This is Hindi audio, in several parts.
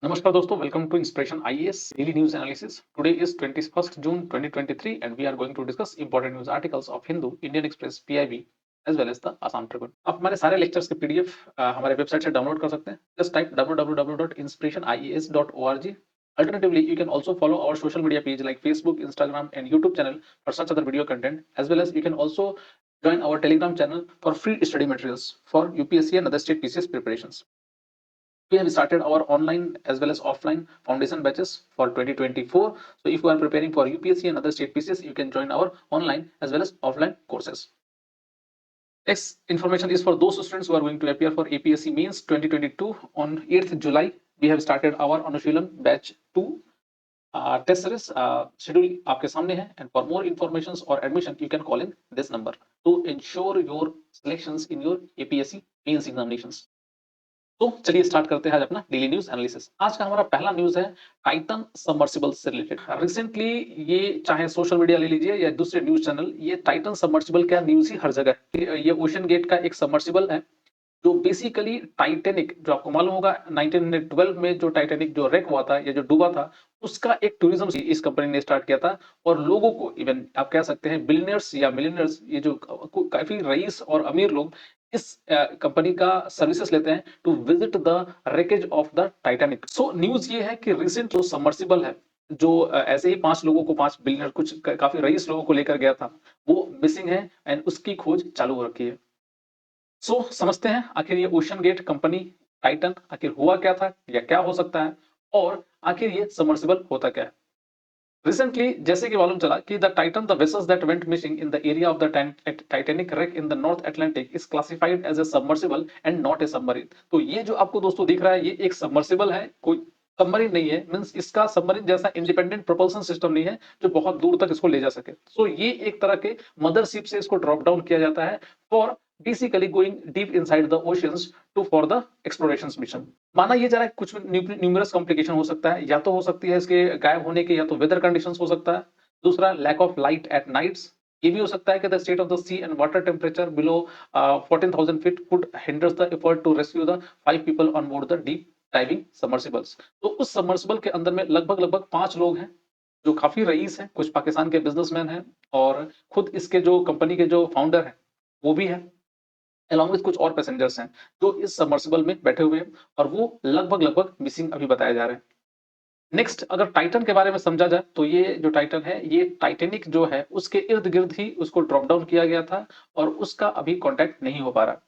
नमस्कार दोस्तों, welcome to inspiration IAS daily news analysis. Today is 21st June 2023 and we are going to discuss important news articles of Hindu, Indian Express, PIB as well as the Assam Tribune। आप हमारे सारे लेक्चर्स के पीडीएफ हमारे वेबसाइट से डाउनलोड कर सकते हैं। Just type www.inspirationies.org। Alternatively, you can also follow our social media page like Facebook, Instagram and YouTube channel for such other video content, as well as you can also join our Telegram channel for free study materials for UPSC and other state PCS preparations। We have started our online as well as offline foundation batches for 2024. So if you are preparing for UPSC and other state PCS, you can join our online as well as offline courses. Next information is for those students who are going to appear for APSC Mains 2022 on 8th July. We have started our Anushilan batch 2 test series. Schedule आपके सामने है, and for more informations or admission you can call in this number to ensure your selections in your APSC Mains examinations. तो चलिए स्टार्ट करते हैं आज अपना डेली न्यूज एनालिसिस। आज का हमारा पहला न्यूज है टाइटन सबमर्सिबल से रिलेटेड। रिसेंटली ये चाहे सोशल मीडिया ले लीजिए या दूसरे न्यूज चैनल, ये टाइटन सबमर्सिबल का न्यूज ही हर जगह है। ये ओशन गेट का एक सबमर्सिबल है जो बेसिकली टाइटेनिक, जो आपको मालूम होगा 1912 में जो टाइटेनिक जो रेक हुआ था या जो डूबा था, उसका एक टूरिज्म इस कंपनी ने स्टार्ट किया था। और लोगों को, इवन आप कह सकते हैं बिलियनर्स या मिलियनर्स, ये जो काफी रईस और अमीर लोग इस कंपनी का सर्विसेज लेते हैं to visit the wreckage of the Titanic. So news ये है कि रिसेंट जो सबमर्सिबल है, जो ऐसे ही 5 लोगों को, 5 बिलियनर कुछ काफी रईस लोगों को लेकर गया था, वो मिसिंग है एंड उसकी खोज चालू हो रखी है। सो समझते हैं आखिर ये ओशन गेट कंपनी टाइटन आखिर हुआ क्या था या क्या हो सकता है, और आखिर ये सबमर्सिबल होता क्या है। Recently, जैसे कि मालूम चला कि the Titan, the vessels that went missing in the area of the Titanic wreck in the North Atlantic is classified as a submersible and not a submarine। तो ये जो आपको दोस्तों दिख रहा है, ये एक सबमर्सिबल है, कोई सबमरीन नहीं है। मींस इसका सबमरीन जैसा इंडिपेंडेंट प्रोपल्सन सिस्टम नहीं है जो बहुत दूर तक इसको ले जा सके। सो ये एक तरह के मदरशिप से इसको ड्रॉप डाउन किया जाता है for basically going deep inside the oceans to for the exploration mission. माना ये जा रहा है कुछ न्यूमरस कॉम्प्लिकेशन हो सकता है, या तो हो सकती है इसके गायब होने के, या तो वेदर कंडीशंस हो सकता है। दूसरा, lack of light at nights. ये भी हो सकता है कि the state of the sea and water temperature below 14,000 feet could hinders the effort to rescue the 5 people on board the deep diving submersibles. तो उस सबमर्सिबल के अंदर में लगभग लगभग 5 लोग हैं जो काफी रईस हैं, कुछ पाकिस्तान के बिजनेसमैन हैं, और खुद इसके जो कंपनी के जो फाउंडर हैं वो भी है, अलॉन्ग विद कुछ और पैसेंजर्स हैं जो इस सबमर्सिबल में बैठे हुए हैं, और वो लगभग लगभग मिसिंग अभी बताए जा रहे हैं। नेक्स्ट, अगर टाइटन के बारे में समझा जाए तो ये जो टाइटन है, ये टाइटेनिक जो है उसके इर्द गिर्द ही उसको ड्रॉप डाउन किया गया था, और उसका अभी कांटेक्ट नहीं हो पा रहा।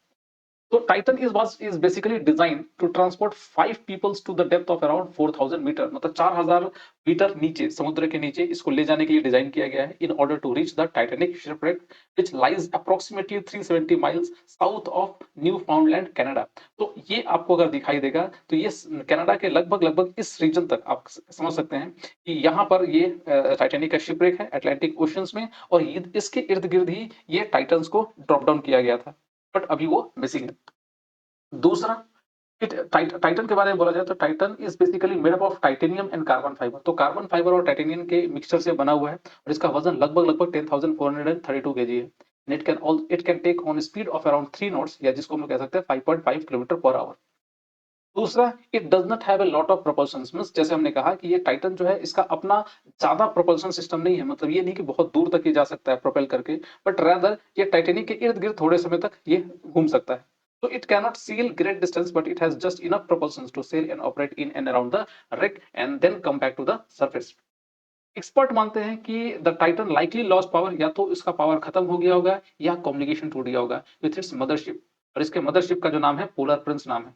तो Titan is basically designed to transport 5 peoples to the depth of around 4,000 metre, मतलब 4,000 मीटर नीचे, समुद्र के नीचे इसको ले जाने के लिए डिजाइन किया गया है, in order to reach the Titanic shipwreck which lies approximately 370 miles south of Newfoundland, Canada। तो ये आपको अगर दिखाई देगा तो ये कनाडा के लगभग लगभग इस रीजन तक आप समझ सकते हैं कि यहाँ पर ये टाइटेनिक का शिपरेक है अटलांटिक ओशियंस में, और इसके इर्द गिर्द ही ये टाइटन्स को ड्रॉप डाउन किया गया था, बट अभी वो मिसिंग है। दूसरा, टाइटन के बारे में बोला जाए तो Titan is basically made up of titanium and carbon fibre. तो कार्बन फाइबर और टाइटेनियम के मिक्सचर से बना हुआ है, और इसका वजन लगभग लगभग 10,432 केजी है। It can take on speed of around 3 knots, या जिसको हम कह सकते हैं 5.5 किलोमीटर पर आवर। दूसरा, it does not have a lot of propulsion. Means जैसे हमने कहा कि ये टाइटन जो है इसका अपना ज्यादा प्रोपल्शन सिस्टम नहीं है, मतलब ये नहीं कि बहुत दूर तक ये जा सकता है प्रोपेल करके, बट रादर ये टाइटेनिक के इर्द गिर्द थोड़े समय तक ये घूम सकता है। So it cannot sail great distance, but it has just enough propulsion to sail and operate in and around the wreck and then come back to the surface। Expert मानते हैं कि the Titan likely lost power, या तो इसका पावर खत्म हो गया होगा या कम्युनिकेशन टूट गया होगा विथ इट्स मदरशिप, और इसके मदरशिप का जो नाम है पोलर प्रिंस नाम है।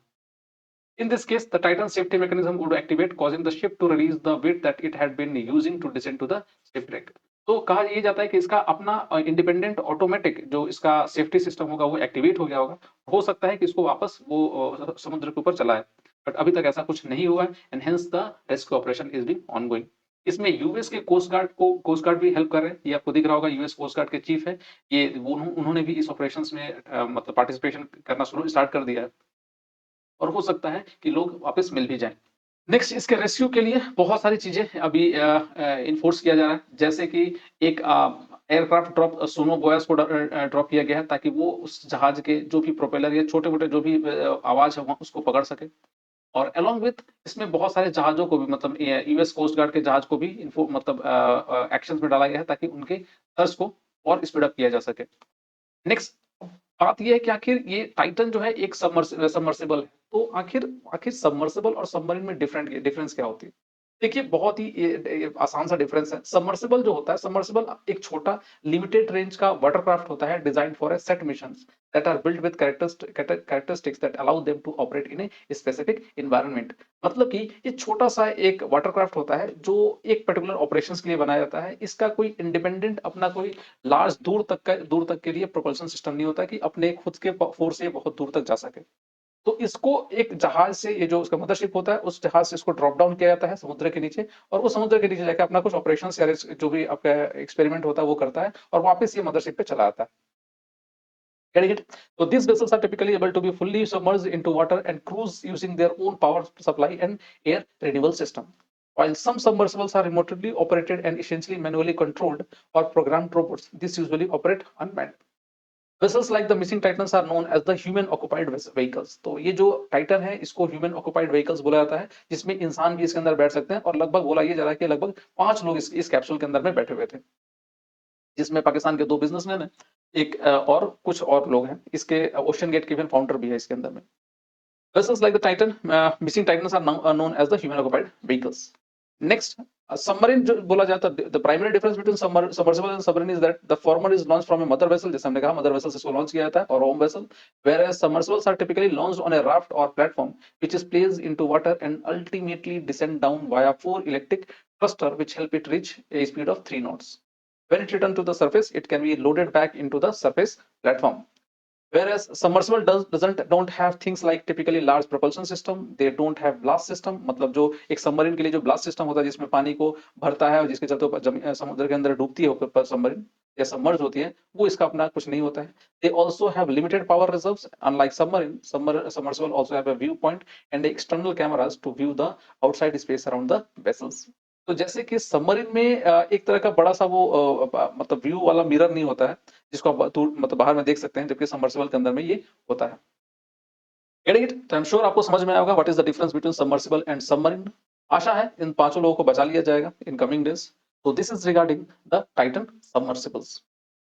In this case, the Titan safety mechanism would activate, causing the ship to release the weight that it had been using to descend to the shipwreck। तो कहा ये जाता है कि इसका अपना इंडिपेंडेंट ऑटोमेटिक जो इसका सेफ्टी सिस्टम होगा वो एक्टिवेट हो गया होगा। हो सकता है कि इसको वापस वो समुद्र के ऊपर चलाए, बट अभी तक ऐसा कुछ नहीं हुआ है, and hence the rescue operation is being ongoing. इसमें यूएस के कोस्ट गार्ड भी हेल्प कर रहे हैं। ये आपको दिख रहा होगा, यूएस कोस्ट गार्ड के चीफ है ये, उन्होंने भी इस ऑपरेशंस में मतलब पार्टिसिपेशन करना स्टार्ट कर दिया है, और हो सकता है कि लोग वापस मिल भी जाएं। नेक्स्ट, इसके रेस्क्यू के लिए बहुत सारी चीजें अभी इन्फोर्स किया जा रहा है, जैसे कि एक एयरक्राफ्ट ड्रॉप सोनो बोयास को ड्रॉप किया गया है, ताकि वो उस जहाज के जो भी प्रोपेलर या छोटे मोटे जो भी आवाज है उसको पकड़ सके। और अलोंग विथ इसमें बहुत सारे जहाजों को भी, मतलब यूएस कोस्ट गार्ड के जहाज को भी इन्फो मतलब एक्शंस में डाला गया है ताकि उनके सर्च को और स्पीड अप किया जा सके। नेक्स्ट बात ये है कि आखिर ये टाइटन जो है एक सबमर्सिबल है, तो आखिर आखिर सबमर्सिबल और सबमरीन में डिफरेंस क्या होती है? देखिए बहुत ही आसान सा डिफरेंस है। सबमर्सिबल जो होता है, सबमर्सिबल एक छोटा लिमिटेड रेंज का वाटरक्राफ्ट होता है design for a set missions that are built with characteristics that allow them to operate in a specific environment. मतलब कि ये छोटा सा एक वाटरक्राफ्ट होता है जो एक पर्टिकुलर ऑपरेशंस के लिए बनाया जाता है। इसका कोई इंडिपेंडेंट अपना कोई लार्ज दूर तक के लिए प्रोपल्शन सिस्टम नहीं होता कि अपने खुद के फोर्स से बहुत दूर तक जा सके। तो इसको एक जहाज से, ये जो उसका मदरशिप होता है, उस जहाज से इसको ड्रॉप डाउन किया जाता है समुद्र के नीचे, और वो समुद्र के नीचे जाकर अपना कुछ ऑपरेशन या जो भी आपका एक्सपेरिमेंट होता है वो करता है और वापस ये मदरशिप पे चला आता है। Getting it? So these vessels are typically able to be fully submerged into water and cruise using their own power supply and air renewal system. While some submersibles are remotely operated and essentially manually controlled or programmed robots, these usually operate unmanned. Vessels like the missing Titans are known as the human occupied vehicles. तो ये जो टाइटन है इसको ह्यूमन ऑक्युपाइड व्हीकल्स बोला जाता है, जिसमें इंसान भी इसके अंदर बैठ सकते हैं, और लगभग बोला ये जा रहा है कि लगभग 5 लोग इस कैप्सूल के अंदर में बैठे हुए थे, जिसमें पाकिस्तान के 2 बिजनेसमैन हैं, एक और कुछ और लोग हैं, इसके ओशन गेट के भी फाउंडर भी है इसके अंदर में। Vessels like the Titan, missing Titans are now known as the human-occupied vehicles. Next, submarine जो बोला जाता है, the primary difference between submersible and submarine is that the former is launched from a mother vessel, जैसे हमने कहा mother vessel से इसको launch किया जाता है, और home vessel, whereas submersibles are typically launched on a raft or platform which is placed into water and ultimately descend down via 4 electric thruster which help it reach a speed of 3 knots. When it returns to the surface, it can be loaded back into the surface platform. Whereas submersible don't have things like typically large propulsion system, they don't have blast system, मतलब जो एक सबमरीन के लिए जो ब्लास्ट सिस्टम होता है जिसमें पानी को भरता है और जिसके चलते वो समुद्र के अंदर डूबती है सबमरीन या सबमर्ज होती है, वो इसका अपना कुछ नहीं होता है। They also have limited power reserves. Unlike submersible also have a viewpoint and external cameras to view the outside space around the vessels. तो जैसे कि सबमरीन में एक तरह का बड़ा सा वो मतलब व्यू वाला मिरर नहीं होता है जिसको आप मतलब बाहर में देख सकते हैं, जबकि सबमर्सिबल के अंदर में ये होता है। Getting it? तो आई एम श्योर आपको समझ में आएगा what is the difference between submersible and submarine. आशा है इन 5 लोगों को बचा लिया जाएगा इन कमिंग डेज। तो this is regarding the Titan submersibles.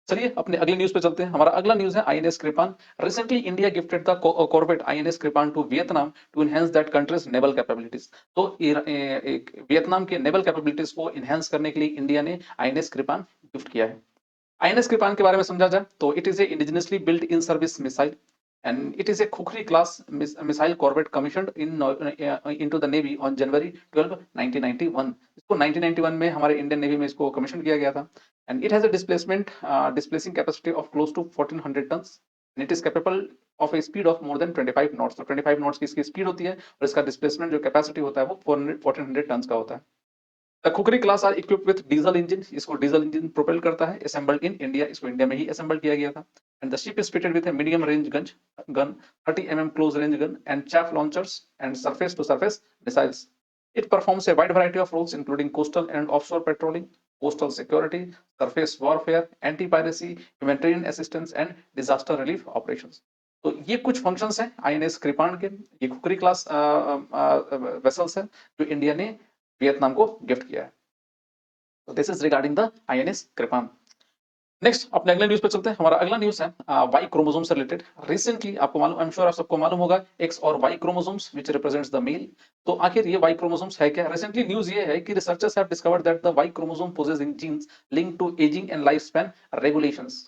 चलिए अपने अगले न्यूज पे चलते हैं। हमारा अगला न्यूज है INS Kirpan. Recently India gifted the corvette INS Kirpan to Vietnam to enhance that countries naval capabilities. तो वियतनाम के नेवल कैपेबिलिटीज को एनहांस करने के लिए इंडिया ने आईएनएस कृपान गिफ्ट किया है। आईएनएस कृपान के बारे में समझा जाए तो it is a indigenously built in service missile and it is a Khukri class missile corvette commissioned into the navy on January 12 1991। इसको 1991 में हमारे इंडियन नेवी में इसको कमीशन किया गया था। And it has a displacing capacity of close to 1400 tons and it is capable of a speed of more than 25 knots. तो 25 नॉट्स की इसकी स्पीड होती है और इसका डिस्प्लेसमेंट जो कैपेसिटी होता है वो 1400 टन्स का होता है। The Khukri class are equipped with diesel engine. इसको डीजल इंजन प्रोपेल करता है। Assembled in India. इसको इंडिया में ही असेंबल किया गया था। And the ship is fitted with a medium range gun 30 mm close range gun and chaff launchers and surface to surface missiles. It performs a wide variety of roles including coastal and offshore patrolling, coastal security, surface warfare, anti-piracy, humanitarian assistance and disaster relief operations. तो ये कुछ फंक्शंस हैं आईएनएस कृपाण के। ये खुखरी क्लास वेसल्स है जो इंडिया ने वियतनाम को गिफ्ट किया है। तो this is regarding the INS Kirpan. Next अपने अगले न्यूज पे चलते हैं। हमारा अगला न्यूज है वाई क्रोमोसोम से रिलेटेड। रिसेंटली आपको मालूम, आई एम श्योर आप सबको मालूम होगा, एक्स और Y chromosomes which represents the male. तो आखिर ये वाई क्रोमोसोम्स है क्या? रिसेंटली न्यूज ये है कि researchers have discovered that the Y chromosome poses genes linked to aging and life span regulations.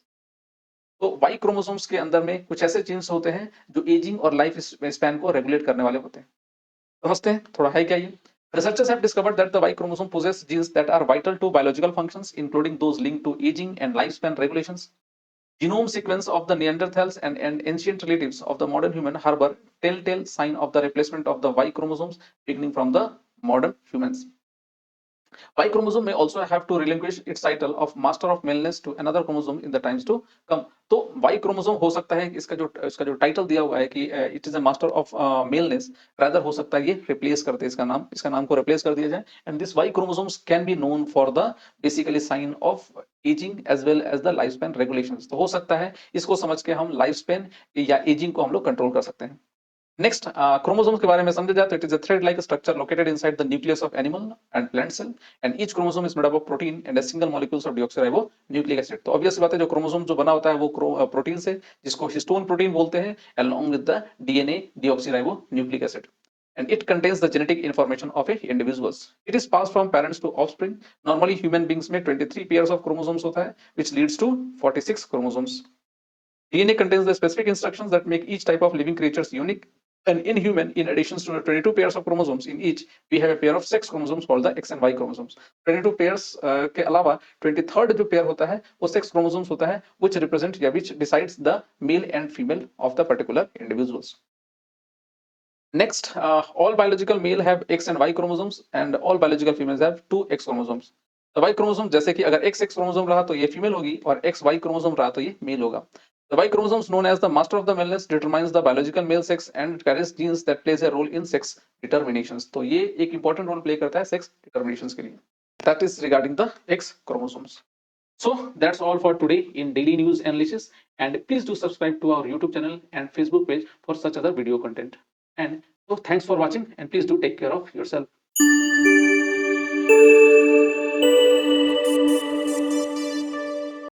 तो वाई क्रोमोसोम्स के अंदर में कुछ ऐसे जीन्स होते हैं जो एजिंग और लाइफ स्पैन को रेगुलेट करने वाले होते हैं। समझते हैं थोड़ा है क्या ये। Researchers have discovered that the Y chromosome possesses genes that are vital to biological functions, including those linked to aging and lifespan regulations. Genome sequence of the Neanderthals and ancient relatives of the modern human harbor telltale sign of the replacement of the Y chromosomes beginning from the modern humans. Y chromosome may also have to relinquish its title of master of maleness to another chromosome in the times to come. तो Y chromosome हो सकता है इसका जो टाइटल दिया हुआ है कि it is a master of mellowness, rather हो सकता है ये रिप्लेस कर दे इसका नाम को रिप्लेस कर दिया जाए। And this Y chromosomes can be known for the basically sign of aging as well as the life span regulations. तो हो सकता है इसको समझ के हम लाइफ स्पैन या एजिंग को हम लोग कंट्रोल कर सकते हैं। Next, chromosomes के बारे में समझा जाए तो it is a thread-like structure located inside the nucleus of animal and plant cell, and each chromosome is made up of protein and a single molecules of deoxyribonucleic acid. तो obvious बात है, जो क्रोमोसोम जो बना होता है वो प्रोटीन से, जिसको हिस्टोन प्रोटीन बोलते हैं, along with the DNA deoxyribonucleic acid. And it contains the genetic information of a individuals. It is passed from parents to offspring. Normally human beings में 23 pairs of chromosomes होता है, which leads to 46 chromosomes. DNA contains the specific instructions that make each type of living creatures unique. And in human, in addition to the 22 pairs of chromosomes in each, we have a pair of sex chromosomes called the X and Y chromosomes. 22 pairs के अलावा 23rd जो pair होता है वो sex chromosomes होता है, which represent या which decides the male and female of the particular individuals. Next, all biological male have X and Y chromosomes, and all biological females have 2 X chromosomes. The Y chromosome, जैसे कि अगर XX chromosome रहा तो ये female होगी, और XY chromosome रहा तो ये male होगा. The Y chromosomes, known as the master of the maleness, determines the biological male sex and carries genes that plays a role in sex determinations. तो ये एक important role play करता है sex determinations के लिए. That is regarding the X chromosomes. So that's all for today in daily news analysis, and please do subscribe to our YouTube channel and Facebook page for such other video content. And so thanks for watching, and please do take care of yourself.